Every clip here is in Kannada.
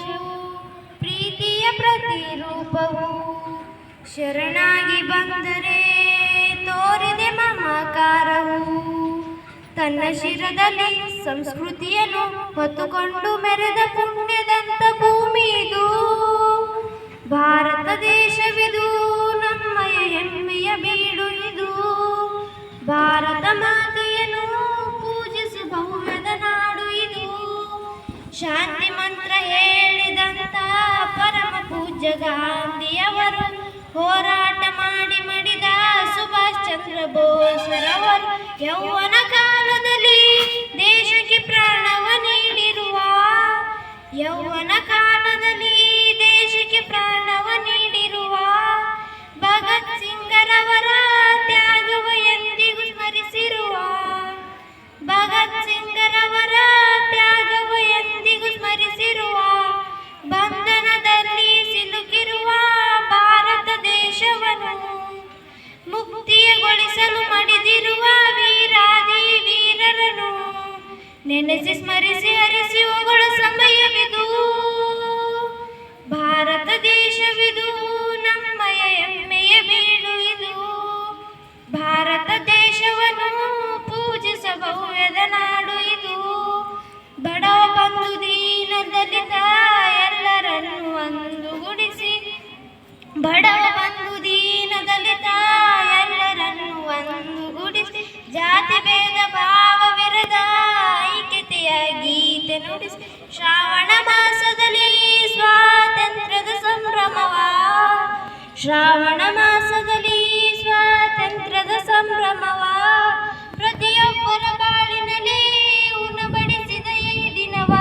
ದೇಶವು ಪ್ರೀತಿಯ ಪ್ರತಿರೂಪವು. ಶರಣಾಗಿ ಬಂದರೆ ತೋರಿದೆ ಮಮಕಾರವು. ತನ್ನ ಶಿರದಲ್ಲಿ ಸಂಸ್ಕೃತಿಯನ್ನು ಹೊತ್ತುಕೊಂಡು ಮೆರೆದ ಪುಣ್ಯದಂತ ಭೂಮಿ ಇದು. ಭಾರತ ದೇಶವಿದು, ನಮ್ಮಯ ಹೆಮ್ಮೆಯ ಬೀಡು ಇದು. ಭಾರತ ಮಾತೆಯನ್ನು ಪೂಜಿಸು ಭವ್ಯದ ನಾಡು ಇದು. ಶಾಂತಿ ಮಂತ್ರ ಹೇಳಿದಂತ ಪರಮ ಪೂಜ್ಯ ಗಾಂಧಿಯವರು ಹೋರಾಟ ಮಾಡಿ ಮಡಿದ ಸುಭಾಷ್ ಚಂದ್ರ ಬೋಸ್ರವರು ಯೌವನ ಕಾಲದಲ್ಲಿ ದೇಶಕ್ಕೆ ಪ್ರಾಣವ ನೀಡಿರುವ. ಯೌವನ ಕಾಲದಲ್ಲಿ ದೇಶಕ್ಕೆ ಪ್ರಾಣವ ನೀಡಿರುವ ಭಗತ್ ಸಿಂಗರವರ ತ್ಯಾಗವ ಎಂದಿಗೂ ಸ್ಮರಿಸಿರುವ. ಭಗತ್ ಸಿಂಗರವರ ತ್ಯಾಗವ ಎಂದಿಗೂ ಸ್ಮರಿಸಿರುವ. ಬಂಧನದಲ್ಲಿ ಸಿಲುಕಿರುವ ಭಾರತ ದೇಶವನ್ನು ಮುಕ್ತಿಯಗೊಳಿಸಲು ಮಡಿದಿರುವ ವೀರಾದಿ ವೀರರನ್ನು ನೆನೆಸಿ ಸ್ಮರಿಸಿ ಹರಿಸಿ ಹೋಗಳ ಸಮಯವಿದು. ಭಾರತ ದೇಶವಿದು, ನಮ್ಮಯ ಹೆಮ್ಮೆಯ ಬೀಡು ಇದು. ಭಾರತ ದೇಶವನ್ನು ಪೂಜಿಸ ಭವ್ಯದ ನಾಡು ಇದು. ಬಡವ ಬಂಧು ದೀನ ದಲಿತ ಎಲ್ಲರನ್ನು ಒಂದುಗೂಡಿಸಿ. ಬಡವ ಬಂಧು ದೀನ ದಲಿತ ಎಲ್ಲರನ್ನು ಒಂದುಗೂಡಿಸಿ. ಜಾತಿ ಭೇದ ಭಾವವಿರದ ಐಕ್ಯತೆಯ ಗೀತೆ ನುಡಿಸಿ. ಶ್ರಾವಣ ಮಾಸದಲ್ಲಿ ಸ್ವಾತಂತ್ರ್ಯದ ಸಂಭ್ರಮವ. ಶ್ರಾವಣ ಮಾಸದಲ್ಲಿ ಸ್ವಾತಂತ್ರ್ಯದ ಸಂಭ್ರಮವ ಪ್ರತಿಯೊಬ್ಬರ ಬಾಳಿನಲ್ಲಿ ಉಣಬಡಿಸಿದ ಈ ದಿನವ.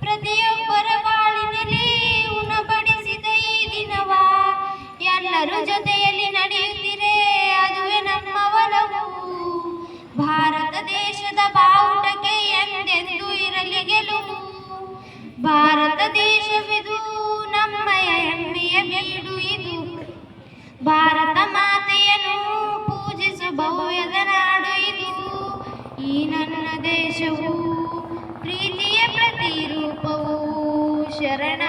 ಪ್ರತಿಯೊಬ್ಬರ ಬಾಳಿನಲ್ಲಿ ಉಣಬಡಿಸಿದ ಈ ದಿನವ. ಎಲ್ಲರೂ ಜೊತೆಯಲ್ಲಿ ನಡೆಯುತ್ತಿರೆ, ಅದುವೇ ನಮ್ಮ ಒಲವು. ಭಾರತ ದೇಶದ ಬಾವುಟಕ್ಕೆ ಎಂದೆಂದೂ ಇರಲಿ ಗೆಲುವು. ಭಾರತ ದೇಶವಿದು, ನಮ್ಮಯ ಹೆಮ್ಮೆಯ ಬೀಡು ಇದು. ಭಾರತ ಮಾತೆಯನ್ನು ಪೂಜಿಸು ಭವ್ಯದ ನಾಡು ಇದು. ಈ ನನ್ನ ದೇಶವು ಪ್ರೀತಿಯ ಪ್ರತಿರೂಪವು. ಶರಣ